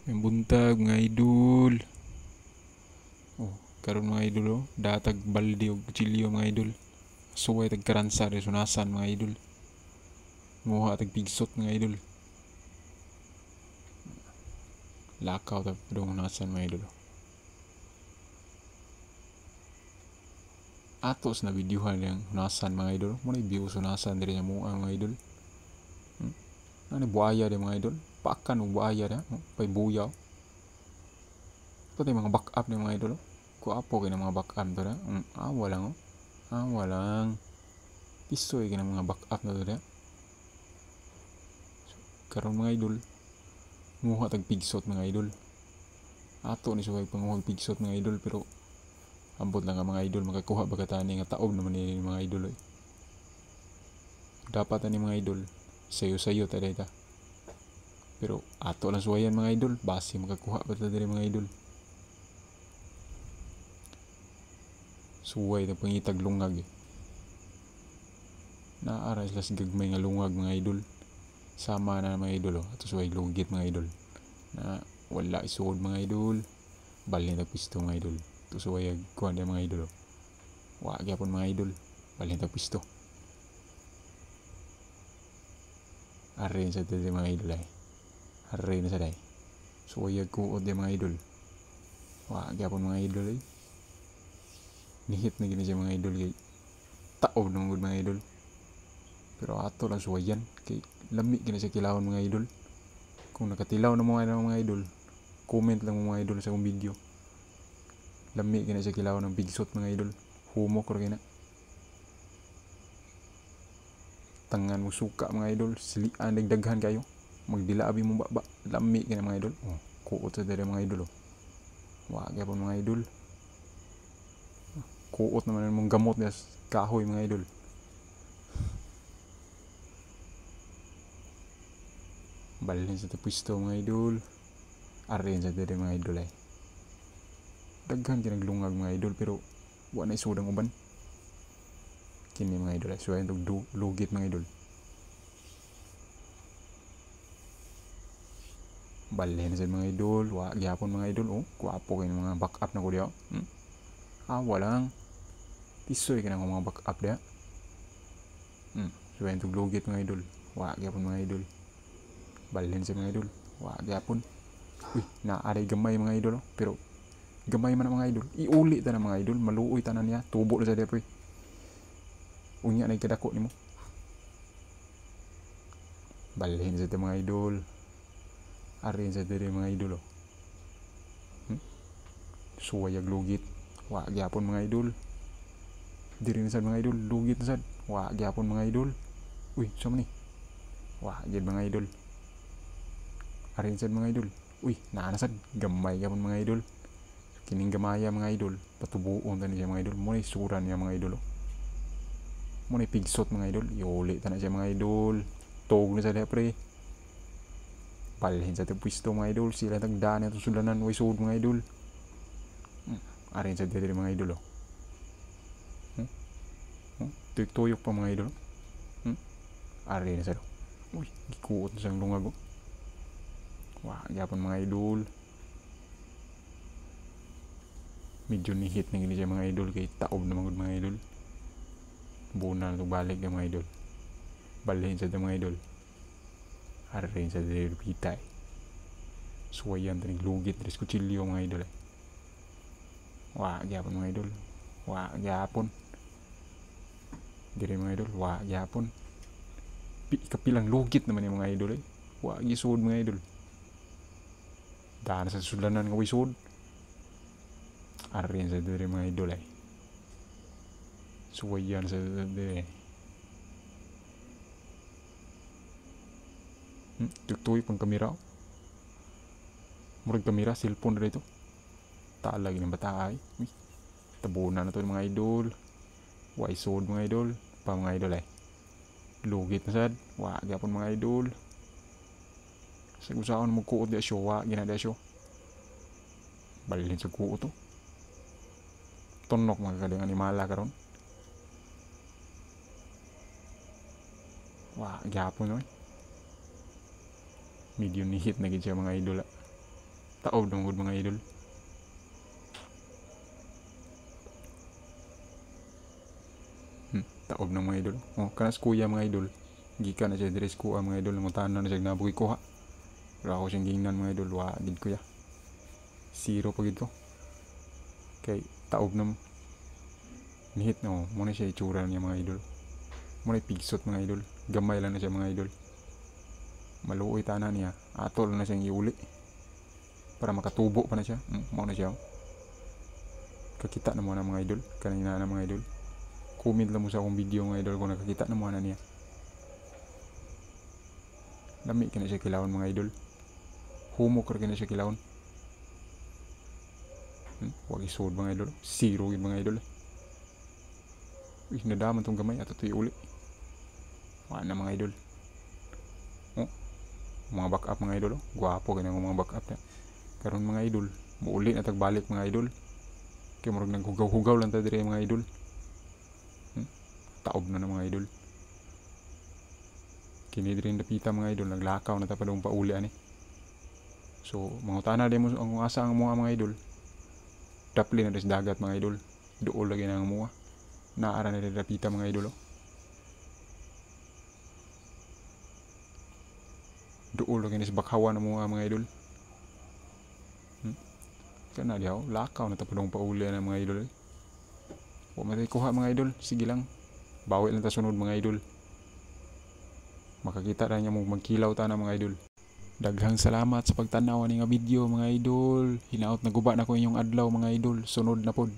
May buntag mga idol. Oh, karon mga idol oh, datag balde og kutsilyo mga idol. Suway tag karansa rin sunasan mga idol. Muha tag pigsot mga idol. Lakaw tag padong nasan mga idol. Atos na videohan yang hunasan mga idol. Muna view sunasan diri nga mua mga idol. Ano buaya de mga idol. Pakan og buaya na, pay buyaw. Pati mga backup ni mga idol. Kuapo kay mga backup to na. Awa lang oh. Awa lang. Pisoy kay mga backup na to na. Karon mga idol, muha tag pigsot mga idol. Ato ni suway panguhag pigsot mga idol pero ambot lang nga mga idol makakuha ba katani nga taob naman ni mga idol oy. Dapat ani mga idol sayo-sayo ta dayta. Pero ato lang suwayan mga idol, base makakuha pa ta diri mga idol. Suway na pangitag lungag eh. Naara sila sa gagmay nga lungag mga idol. Sama na mga idol oh. Ato suway lugit mga idol. Na wala isuod mga idol. Balhin tag pisto mga idol. Ato suway kuan mga idol oh. Wa gyapon mga idol. Balhin tag pisto. Arin sa dili mga idol ay. Arin sa day. Suway kuod mga idol. Wa gyapon mga idol ay. Nihit na gini siya mga idol kay taob na mga idol. Pero ato lang suwayan kay lami gina siya kilawon mga idol. Kung nakatilaw na mga idol, comment lang mga idol sa akong video. Lami gina siya kilawon ng bigsot mga idol. Humok ra gina. Tangan mo suka mga idol, silian dagdaghan kayo. Magdilabi mo baba, lami gina mga idol. Oh, kuot sa dere mga idol oh. Wa gyapon mga idol. Kuot naman mong gamot niya kahoy mga idol. Balhin sa pwesto mga idol. Arin sa dere mga idol ay. Daghan kinaglungag mga idol pero wa na isudang uban. Kini mga idol ay suwayan tog lugit mga idol. Balhin sa mga idol, wa gyapon mga idol oh. Kuapo kay mga backup na ko diha. Walang pisoy ka na mga backup dia. Suwayan tog lugit mga idol. Wa gyapon mga idol. Balhin sa mga idol. Wa gyapon. Uy, naaray gamay mga idol oh. Pero gamay man mga idol. Iuli ta na mga idol, maluoy tanan niya. Tubo na sa dia pre. Unya na kadako nimo. Balhin sa mga idol. Arin sa diri mga idol oh. Suwayag lugit. Wa gyapon mga idol. Diri na sad mga idol, lugit na sad. Wa gyapon mga idol. Uy, sama ni. Wa gyud mga idol. Arin sad mga idol. Uy, naa na sad gamay gyapon mga idol. Kining gamaya mga idol, patubuon ta ni siya mga idol. Mo ni suran niya mga idol oh. Mo ni pigsot mga idol, iuli ta na siya mga idol. Tog na sa dia pre. Balhin sa pwesto mga idol, sila tagdaan at sulanan way sud mga idol. Arin sa diri mga idol oh. Tuyok pa mga idol. Arin sa do. Uy, gikuot na siyang lungag oh. Wah, gyapon mga idol. Medyo nihit na gini siya mga idol kay taob na mga idol. Bunal to balik ng mga idol. Balhin sa mga idol. Arin sa diri pitay. Suwayan tanig lugit diri kutsilyo mga idol. Wa gyapon mga idol. Wa gyapon. Diri mga idol, wa gyapon. Kapilang lugit naman yung mga idol eh. Wa gisud mga idol. Daan sa sulanan nga wisud. Arin sa diri mga idol ay. Suwayan sa diri. Tuktoy pang kamera. Murag kamera, cellphone na ito. Talag ng bata ay. Tabunan na to mga idol. Wa isod mga idol. Pa mga idol ay. Lugit na sad. Wa gyapon mga idol. Sa usaon mo kuot di asyo. Wa ginada asyo. Balhin sa kuot to. Tonok mga kadang animala karon. Wa gyapon oy. Medyo nihit na gid siya mga idol. Taob na mga idol. Taob ng mga idol. Kanas kuya mga idol. Gikan na siya dress kuha mga idol. Nguntahan na siya nabuhi kuha. Wala ako siyang gingnan mga idol. Wagid ko ya. Zero pagid ko. Kay taob na nihit na muna siya itsura niya mga idol. Muna pigsot mga idol. Gamay lang na siya mga idol. Maluoy tanan niya. Atol na siyang iuli. Para makatubo pa na siya. Mauna siya. Kakita na muna mga idol. Kanina na mga idol. Comment lang mo sa akong video mga idol kung nakakita na muna niya. Lami ka na siya kilawon mga idol. Humok ka na siya kilawon. Wag isod mga idol. Zero yun mga idol. Uy, nadaman tong gamay. Ato ito'y uli. Wala na mga idol. Mga back up mga idol. Gwapo ka na mga back up na. Karon mga idol. Muuli na tagbalik mga idol. Kaya marag naghugaw-hugaw lang tayo dire mga idol. Taob na mga idol. Kini dire napita mga idol. Naglakaw na tapadong pauli ani. So, mga na din mo ang asa ang mga idol. Dapli na des dagat mga idol. Dool lagi na ang mga. Naara na din napita mga idol. Dool lagi na des bakhawan ang mga idol. Kana diyaw, lakaw na tapadong pauli na mga idol. Huwag matay kuha mga idol. Sige lang. Bawi lang ta sunod mga idol. Makakita na niya mong magkilaw ta na mga idol. Daghang salamat sa pagtanaw ni nga video mga idol. Hinaot na guba na ko inyong adlaw mga idol. Sunod na pod.